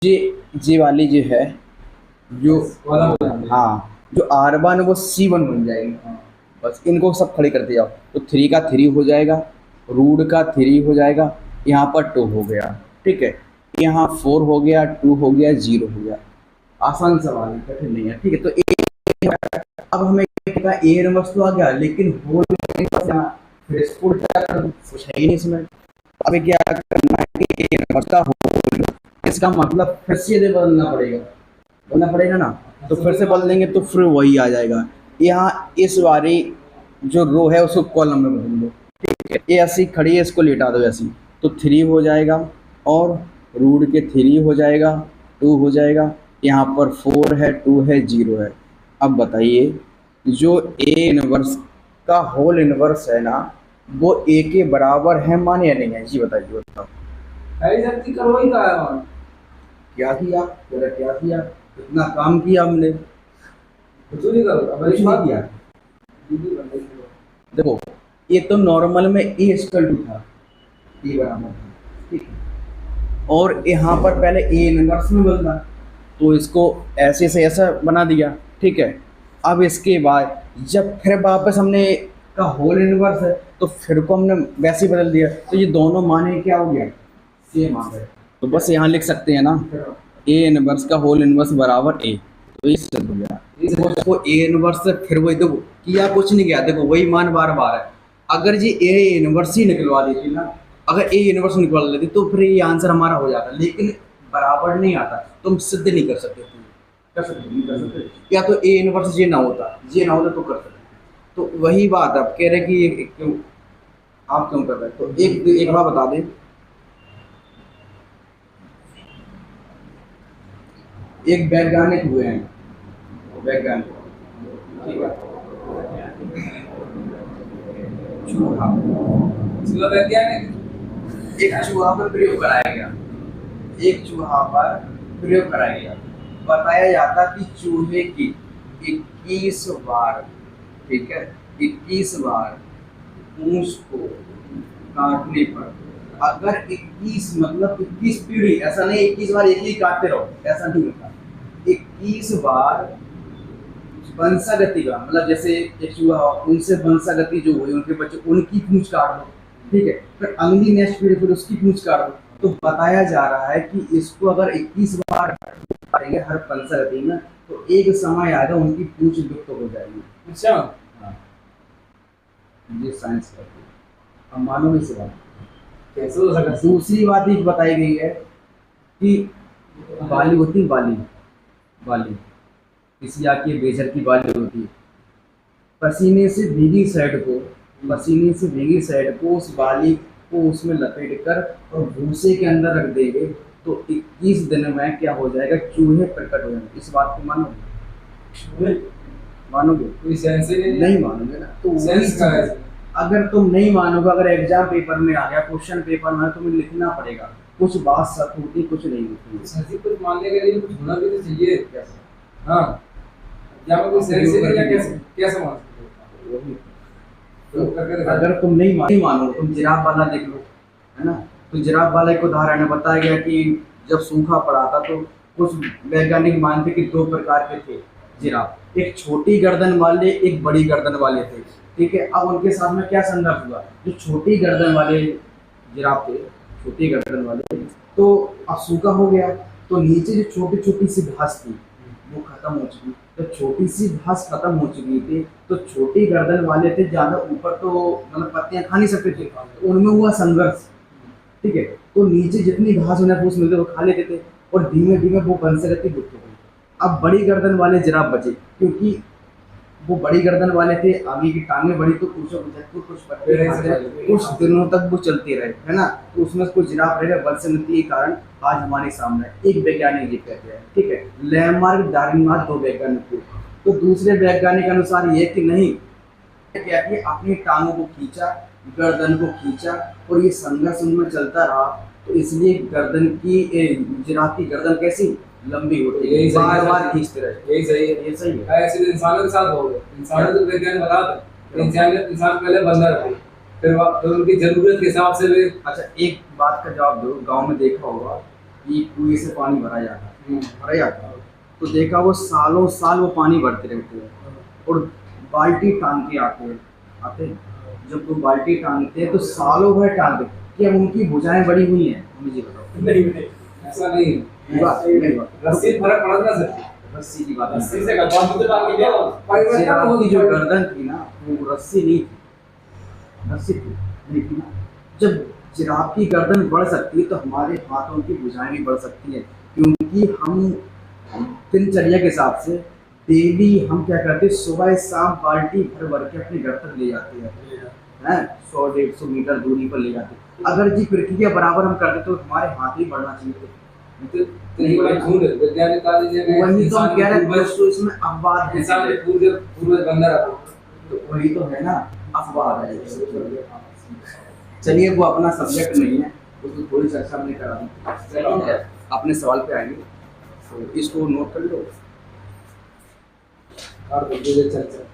ये ये वाली जो है, जो कॉलम। हाँ, जो R1 वो C1 बन जाएगी। बस इनको सब खड़े करते जाओ, तो 3 का 3 हो जाएगा, रूट का 3 हो जाएगा, यहाँ पर 2 हो गया, ठीक है, यहाँ 4 हो गया, 2 हो गया, 0 हो गया। आसान सवाल है, कठिन नहीं है, ठीक है। तो अब हमें क्या, ए इनवर्स तो आ गया, लेकिन होल थ्रेशोल्ड कुछ है ही नहीं इसमें। अभी क्या करना है कि ए इनवर्स का होल, इसका मतलब फिर से ये बदलना पड़ेगा, बदलना पड़ेगा ना। तो फिर से बदल देंगे तो फिर वही आ जाएगा। यहाँ इस वाली जो रो है उसको कॉलम में बदल दो, ये ऐसी खड़ी है, इसको लेटा दो ऐसी, तो 3 हो जाएगा, और रूट के 3 हो जाएगा, 2 हो जाएगा, यहाँ पर 4 है, 2 है, 0 है। अब बताइए, जो ए इनवर्स का होल इनवर्स है ना, वो ए के बराबर है मान या नहीं है, जी बताइए, बताओ। अरे शक्ति करो ही कहा है वहाँ। क्या किया, जरा क्या किया, इतना काम किया हमने, कुछ नहीं करो अब कुछ नहीं किया। दीदी बन गई थी। देखो, ये तो नॉर्मल में ए इक्वल टू था, ए बराबर था, ठीक है, और यहाँ पर पहले ए इनवर्स में बदला, तो इसको ऐसे से ऐसा बना दिया, ठीक है। अब इसके बाद जब फिर वापस हमने का होल इनवर्स है, तो फिर को हमने वैसे ही बदल दिया, तो ये दोनों माने क्या हो गया, सेम आ गए। तो बस यहाँ लिख सकते हैं ना, ए इनवर्स का होल इनवर्स बराबर ए, तो ये सिद्ध हो गया। देखो, उसको ए इनवर्स से फिर वही, देखो किया कुछ नहीं गया, देखो वही मान बार बार है। अगर जी ए इनवर्स ही निकलवा देती ना, अगर ए इनवर्स निकलवा लेती तो फिर ये आंसर हमारा हो जाता, लेकिन बराबर नहीं आता, तुम सिद्ध नहीं कर सकते, तुम कर सकते नहीं कर सकते, या तो ए इनवर्स ये ना होता, ये ना होता तो कर सकते। तो वही बात आप कह रहे कि ये क्यों, आप क्यों कर रहे हैं, तो एक बार बता दें, एक वैज्ञानिक हुए हैं, वैज्ञानिक, ठीक है, चूहा, सुबह वैज्ञानिक। एक चूहा पर प्रयोग कराया गया, एक चूहा पर प्रयोग कराया गया, बताया जाता कि चूहे की 21 बार, ठीक है, 21 बार पूंछ को काटने पर, अगर 21 मतलब 21 पीढ़ी, ऐसा नहीं 21 बार एक ही काटते रहो, ऐसा नहीं होता, 21 बार वंशागति का मतलब, जैसे एक चूहा हो, उनसे वंशागति जो हुई उनके बच्चे, उनकी पूंछ काट दो, ठीक है, फिर अगली नेक्स्ट पीढ़ी फिर उसकी पूंछ काट दो। तो बताया जा रहा है कि इसको अगर 21 बार काटेंगे हर वंशागति में, तो एक समय आएगा उनकी पूंछ लुप्त हो जाएगी। अच्छा। हाँ, ये साइंस करती है, हम मानोगे इस बात। कैसे हो सकता है? दूसरी बात ये बताई गई है कि बाली होती है, बाली, बाली किसी आके बेजर की बाली होती है, पसीने से भीगी शर्ट को, पसीने से भीगी शर्ट को उस बाली को उसमें लपेट कर और भूसे के अंदर रख देंगे, तो 21 दिन में क्या हो जाएगा, चूहे प्रकट हो जाएंगे। इस बात को मानोगे, मानोगे? कोई सेंस ही नहीं है। नहीं मानोगे ना, तो वही सेंस का है। चीज़ है। अगर तुम नहीं मानोगे, अगर एग्जाम पेपर में आ गया, क्वेश्चन पेपर में तुम्हें लिखना पड़ेगा, कुछ बात सच होती, कुछ नहीं होती। सच्ची कुछ मानने के लिए कुछ होना भी तो चाहिए। कैसे? हाँ, क्या मैं कोई सेंस ही नहीं है, कैसे कैसे मान सकते हो? वही। तो करके दिखा। अगर तुम नहीं मानो, तुम जिराफ वाला देख लो, है ना, तो जिराफ वाला एक उदाहरण है, बताया गया कि जब सूखा पड़ा था तो कुछ वैज्ञानिक मानते कि दो प्रकार के थे जिराफ, एक छोटी गर्दन वाले, एक बड़ी गर्दन वाले थे, ठीक है। अब उनके साथ में क्या संघर्ष हुआ, जो छोटी गर्दन वाले जिराफ थे, छोटी गर्दन वाले, तो अब सूखा हो गया, तो नीचे जो छोटी छोटी सी घास थी वो खत्म हो चुकी, तो छोटी सी घास खत्म हो चुकी थी, तो छोटी गर्दन वाले थे ज्यादा ऊपर, तो मतलब पत्तियां खा नहीं सकते थे, तो उनमें हुआ संघर्ष, ठीक है, तो नीचे जितनी घास उन्हें फूस मिलते वो खा लेते थे, और धीमे धीमे वो वंशागति लुप्त हो गई। अब बड़ी गर्दन वाले जिराफ बचे, क्योंकि वो बड़ी गर्दन वाले थे, आगे की टांगे बड़ी, तो कुछ पत्ते खाते रहे, कुछ दिनों तक वो चलते रहे, है ना, तो उसमें कुछ जिराफ रहे, वंशागति के कारण आज हमारे सामने एक वैज्ञानिक ये कहते हैं, ठीक है, लैमार्क डार्विन, दो वैज्ञानिक थे। तो दूसरे वैज्ञानिक अनुसार ये कि नहीं, क्या कि अपनी टांगों को खींचा, गर्दन को खींचा, और ये संघर्ष उनमें चलता रहा, तो इसलिए गर्दन की जिराफ की गर्दन कैसी लंबी होती है, यही सही बार है। बार खींचते रहे। यही सही है। ये सही है। ऐसे तो इंसानों के साथ हो गए। इंसानों तो वैज्ञानिक बता दो, इंसान पहले बंदर थे, फिर उनकी जरूरत के हिसाब से भी। अच्छा, एक बात का जवाब दो, गांव में देखा होगा, एक कुएं से पानी भरा जाता है, तो देखा वो सालों साल वो पानी भरते रहते हैं और बाल्टी टांग के आते हैं। जब वो बाल्टी टांगते हैं तो सालों भर टांगते हैं। क्या उनकी भुजाएं बड़ी हुई हैं? मुझे बताओ। नहीं, ऐसा नहीं है। रस्सी से फर्क पड़ा ना सर। रस्सी की बात रस्सी से गद्दान तो टांग के दिया। जिराफ की जो गर्दन थी ना, वो रस्सी नहीं थी, रस्सी थी नहीं थी ना। जब जिराफ की गर्दन बढ़ सकती है तो हमारे हाथों की भुजाएं भी बढ़ सकती है, क्योंकि हम दिनचर्या के हिसाब से डेली हम क्या करते हैं, सुबह शाम बाल्टी भर भर के अपने घर तक ले जाते हैं 100-150 मीटर दूरी पर ले जाते हैं। अगर जी पृथ्वी के बराबर हम करते तो हमारे हाथ ही बढ़ना चाहिए। नहीं बड़ा झूठ है। वैज्ञानिक वही तो हम कह रहे हैं, तो इसमें अपवाद है। इंसान के पूर्वज बंदा रहा, तो वही तो है ना, अपवाद है। चलिए, वो अपना सब्जेक्ट नहीं है, उसको थोड़ी चर्चा हमने करा दी। चलिए अपने सवाल पे आएंगे, तो इसको नोट कर लो और चर्चा